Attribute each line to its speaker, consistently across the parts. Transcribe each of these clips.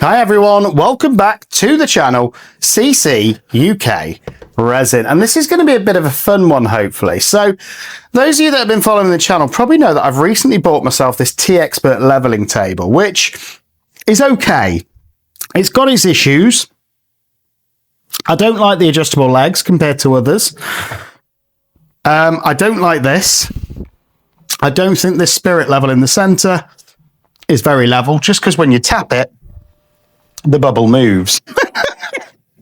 Speaker 1: Hi everyone, welcome back to the channel CCUK Resin, and this is going to be a bit of a fun one hopefully. So those of you that have been following the channel probably know that I've recently bought myself this T-Expert leveling table, which is okay. It's got its issues. I don't like the adjustable legs compared to others. I don't like this. I don't think this spirit level in the center is very level, just because when you tap it, the bubble moves,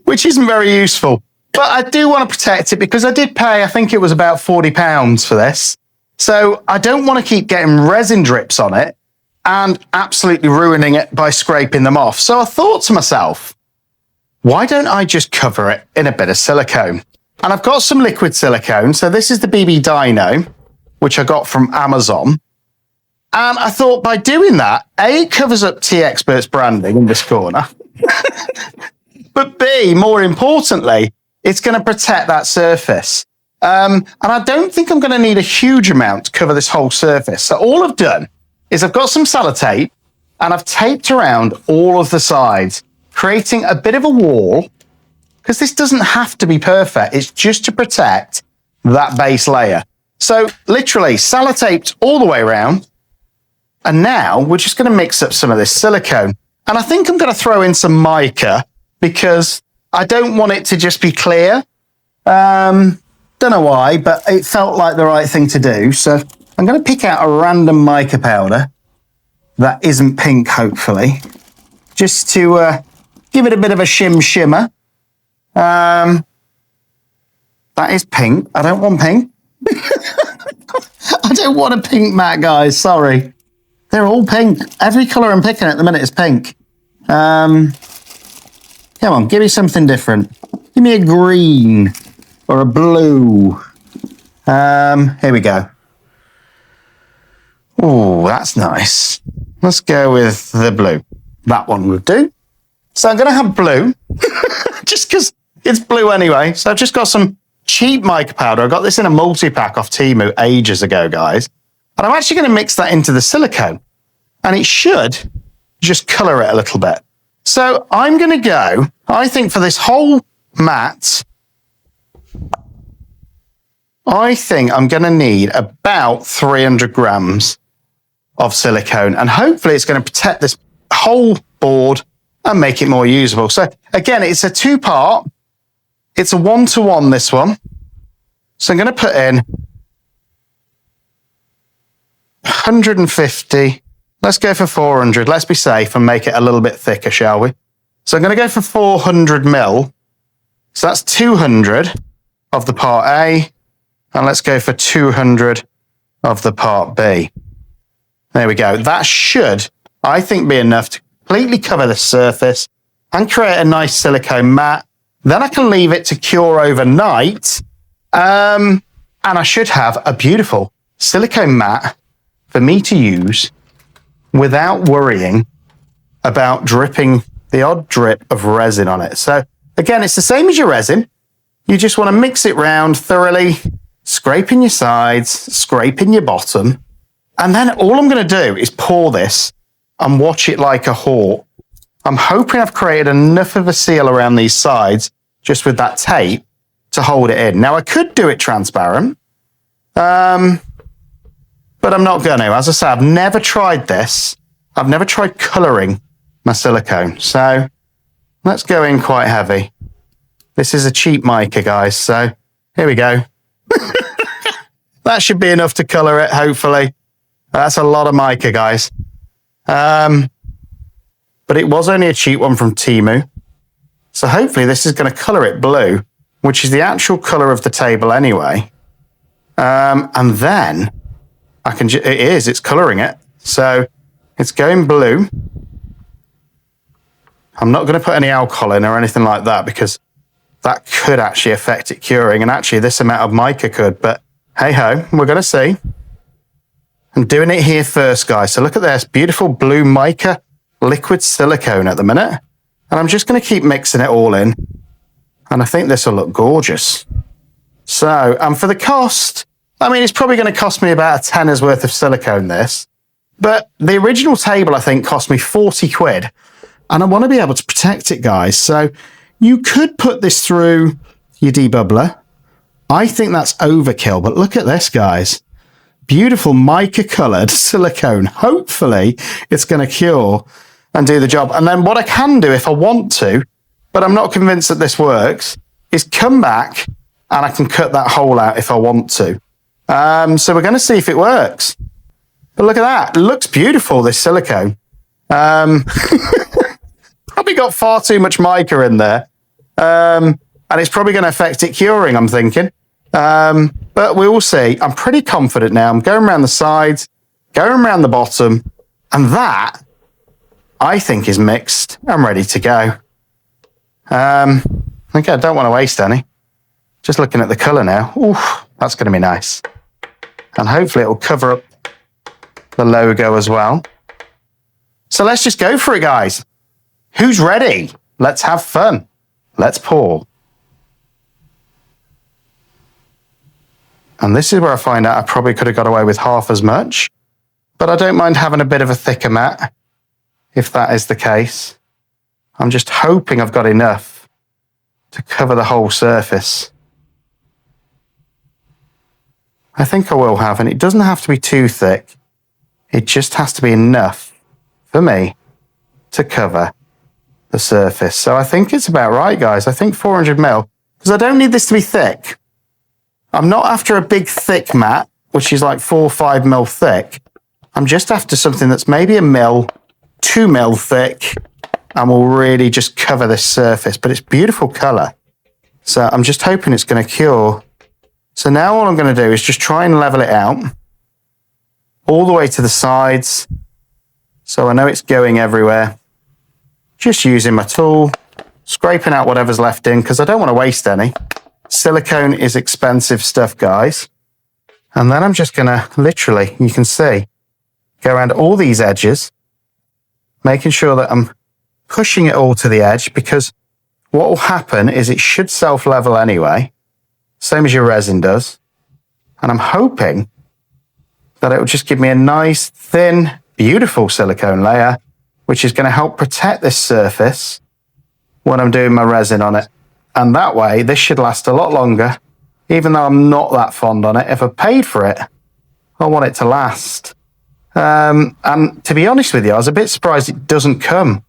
Speaker 1: which isn't very useful. But I do want to protect it because I did pay, I think it was about £40 for this. So I don't want to keep getting resin drips on it and absolutely ruining it by scraping them off. So I thought to myself, why don't I just cover it in a bit of silicone? And I've got some liquid silicone. So this is the BB Dino, which I got from Amazon. And I thought by doing that, A, it covers up T-Expert's branding in this corner. But B, more importantly, it's going to protect that surface. And I don't think I'm going to need a huge amount to cover this whole surface. So all I've done is I've got some sellotape and I've taped around all of the sides, creating a bit of a wall, because this doesn't have to be perfect. It's just to protect that base layer. So literally sellotaped all the way around. And now we're just going to mix up some of this silicone. And I think I'm going to throw in some mica because I don't want it to just be clear. Don't know why, but it felt like the right thing to do. So I'm going to pick out a random mica powder that isn't pink, hopefully, just to give it a bit of a shimmer. That is pink. I don't want pink. I don't want a pink mat, guys. Sorry. They're all pink. Every colour I'm picking at the minute is pink. Come on, give me something different. Give me a green or a blue. Here we go. Oh, that's nice. Let's go with the blue. That one will do. So I'm going to have blue, just because it's blue anyway. So I've just got some cheap mica powder. I got this in a multi-pack off Temu ages ago, guys. And I'm actually going to mix that into the silicone. And it should just colour it a little bit. So I'm going to go, I think for this whole mat, I think I'm going to need about 300 grams of silicone. And hopefully it's going to protect this whole board and make it more usable. So again, it's a two-part. It's a 1-to-1, this one. So I'm going to put in 150. Let's go for 400. Let's be safe and make it a little bit thicker, shall we? So I'm going to go for 400 mil. So that's 200 of the part A. And let's go for 200 of the part B. There we go. That should, I think, be enough to completely cover the surface and create a nice silicone mat. Then I can leave it to cure overnight. And I should have a beautiful silicone mat for me to use without worrying about dripping the odd drip of resin on it. So again, it's the same as your resin. You just want to mix it round thoroughly, scraping your sides, scraping your bottom. And then all I'm going to do is pour this and watch it like a hawk. I'm hoping I've created enough of a seal around these sides just with that tape to hold it in. Now I could do it transparent, but I'm not going to. As I say, I've never tried this. I've never tried colouring my silicone. So let's go in quite heavy. This is a cheap mica, guys. So here we go. That should be enough to colour it, hopefully. That's a lot of mica, guys. But it was only a cheap one from Temu. So hopefully this is going to colour it blue, which is the actual colour of the table anyway. And then I can, it's colouring it. So it's going blue. I'm not going to put any alcohol in or anything like that because that could actually affect it curing. And actually this amount of mica could, but hey ho, we're going to see. I'm doing it here first, guys. So look at this beautiful blue mica liquid silicone at the minute. And I'm just going to keep mixing it all in. And I think this will look gorgeous. So, and for the cost, I mean, it's probably going to cost me about a tenner's worth of silicone, this. But the original table, I think, cost me 40 quid. and I want to be able to protect it, guys. So you could put this through your debubbler. I think that's overkill, but look at this, guys. Beautiful mica coloured silicone. Hopefully it's going to cure and do the job. And then what I can do if I want to, but I'm not convinced that this works, is come back and I can cut that hole out if I want to. So we're going to see if it works. But look at that. It looks beautiful, this silicone. Probably got far too much mica in there. And it's probably going to affect it curing, I'm thinking. But we will see. I'm pretty confident now. I'm going around the sides, going around the bottom, and that, I think, is mixed and ready to go. Okay, I don't want to waste any. Just looking at the colour now. Oof, that's going to be nice. And hopefully it will cover up the logo as well. So let's just go for it, guys. Who's ready? Let's have fun. Let's pour. And this is where I find out I probably could have got away with half as much, but I don't mind having a bit of a thicker mat if that is the case. I'm just hoping I've got enough to cover the whole surface. I think I will have, and it doesn't have to be too thick. It just has to be enough for me to cover the surface. So I think it's about right, guys. I think 400 ml, because I don't need this to be thick. I'm not after a big thick mat, which is like 4 or 5 mil thick. I'm just after something that's maybe a mil, 2 mil thick, and will really just cover this surface. But it's beautiful colour. So I'm just hoping it's going to cure. So now all I'm going to do is just try and level it out all the way to the sides. So I know it's going everywhere. Just using my tool, scraping out whatever's left in, because I don't want to waste any. Silicone is expensive stuff, guys. And then I'm just going to literally, you can see, go around all these edges, making sure that I'm pushing it all to the edge, because what will happen is it should self-level anyway, same as your resin does. And I'm hoping that it will just give me a nice, thin, beautiful silicone layer, which is going to help protect this surface when I'm doing my resin on it. And that way, this should last a lot longer, even though I'm not that fond on it. If I paid for it, I want it to last. And to be honest with you, I was a bit surprised it doesn't come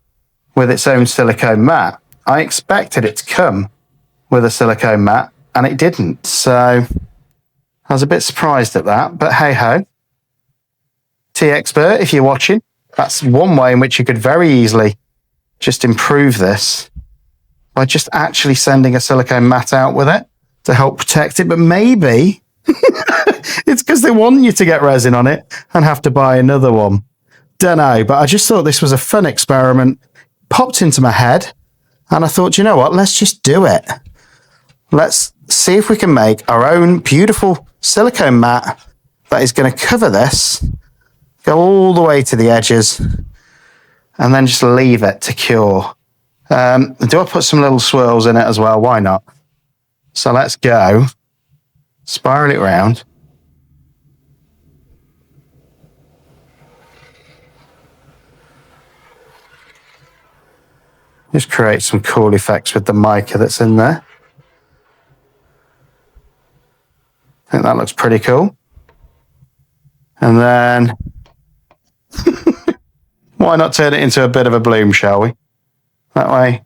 Speaker 1: with its own silicone mat. I expected it to come with a silicone mat, and it didn't. So I was a bit surprised at that, but hey ho. T-Expert, if you're watching, that's one way in which you could very easily just improve this by just actually sending a silicone mat out with it to help protect it. But maybe it's because they want you to get resin on it and have to buy another one. Don't know, but I just thought this was a fun experiment. Popped into my head, and I thought, you know what, let's just do it. Let's see if we can make our own beautiful silicone mat that is going to cover this, go all the way to the edges, and then just leave it to cure. Do I put some little swirls in it as well? Why not? So let's go. Spiral it round. Just create some cool effects with the mica that's in there. I think that looks pretty cool. And then, why not turn it into a bit of a bloom, shall we? That way,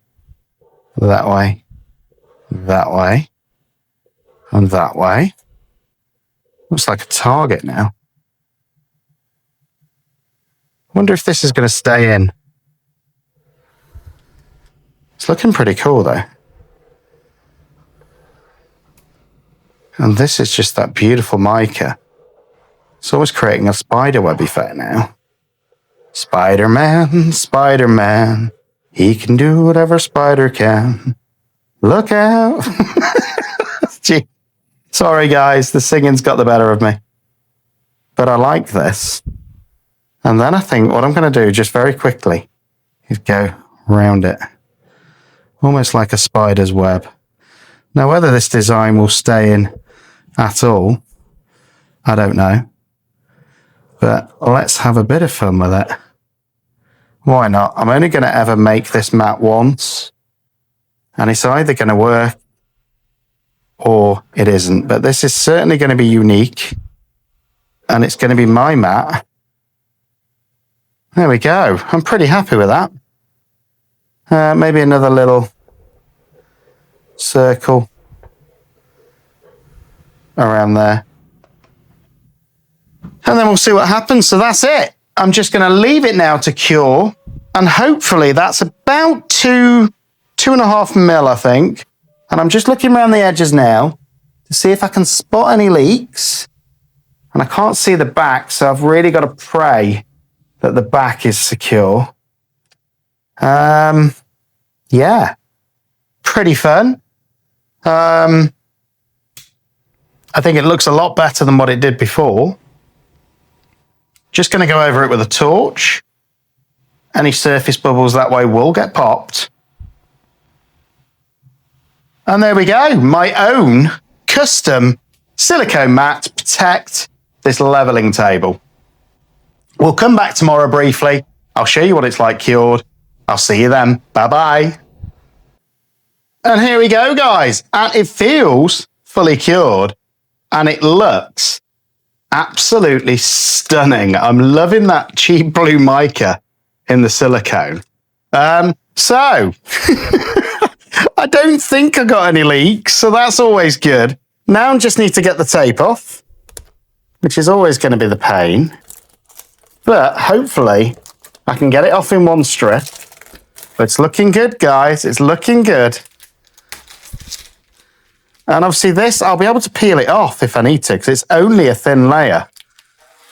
Speaker 1: that way, that way, and that way. Looks like a target now. Wonder if this is going to stay in. It's looking pretty cool though. And this is just that beautiful mica. It's always creating a spider web effect now. Spider-Man, Spider-Man. He can do whatever spider can. Look out. Gee. Sorry guys, the singing's got the better of me. But I like this. And then I think what I'm going to do just very quickly is go round it. Almost like a spider's web. Now whether this design will stay in at all, I don't know. But let's have a bit of fun with it. Why not? I'm only going to ever make this mat once, and it's either going to work or it isn't. But this is certainly going to be unique, and it's going to be my mat. There we go. I'm pretty happy with that. Maybe another little circle around there. And then we'll see what happens. So that's it. I'm just going to leave it now to cure. And hopefully that's about 2.5 mil, I think. And I'm just looking around the edges now to see if I can spot any leaks. And I can't see the back, so I've really got to pray that the back is secure. Yeah, pretty fun. I think it looks a lot better than what it did before. Just going to go over it with a torch. Any surface bubbles that way will get popped. And there we go, my own custom silicone mat to protect this leveling table. We'll come back tomorrow briefly. I'll show you what it's like cured. I'll see you then. Bye-bye. And here we go, guys. And it feels fully cured. And it looks absolutely stunning. I'm loving that cheap blue mica in the silicone. So, I don't think I got any leaks, so that's always good. Now I just need to get the tape off, which is always going to be the pain. But hopefully I can get it off in one strip. But it's looking good, guys. It's looking good. And obviously this, I'll be able to peel it off if I need to, because it's only a thin layer.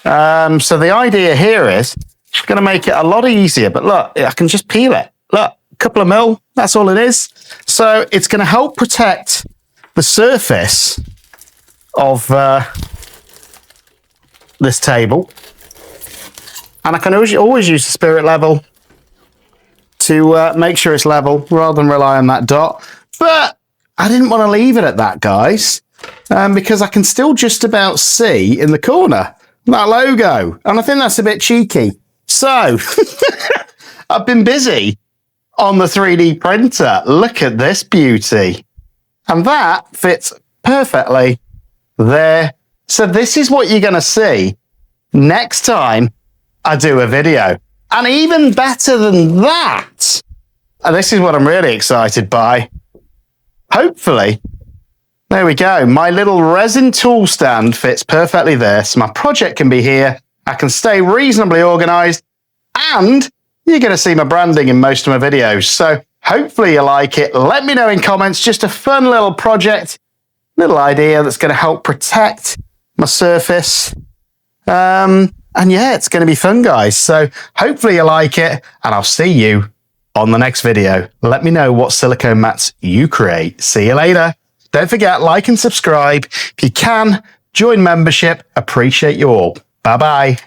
Speaker 1: So the idea here is it's going to make it a lot easier. But look, I can just peel it. Look, a couple of mil, that's all it is. So it's going to help protect the surface of this table. And I can always use the spirit level to make sure it's level rather than rely on that dot. But I didn't want to leave it at that, guys, because I can still just about see in the corner that logo. And I think that's a bit cheeky. So I've been busy on the 3D printer. Look at this beauty. And that fits perfectly there. So this is what you're going to see next time I do a video. And even better than that, and this is what I'm really excited by, hopefully, there we go. My little resin tool stand fits perfectly there. So my project can be here. I can stay reasonably organized, and you're going to see my branding in most of my videos. So hopefully you like it. Let me know in comments. Just a fun little project, little idea that's going to help protect my surface. And yeah, it's going to be fun, guys. So hopefully you like it, and I'll see you on the next video. Let me know what silicone mats you create. See you later. Don't forget, like and subscribe. If you can, join membership. Appreciate you all. Bye-bye.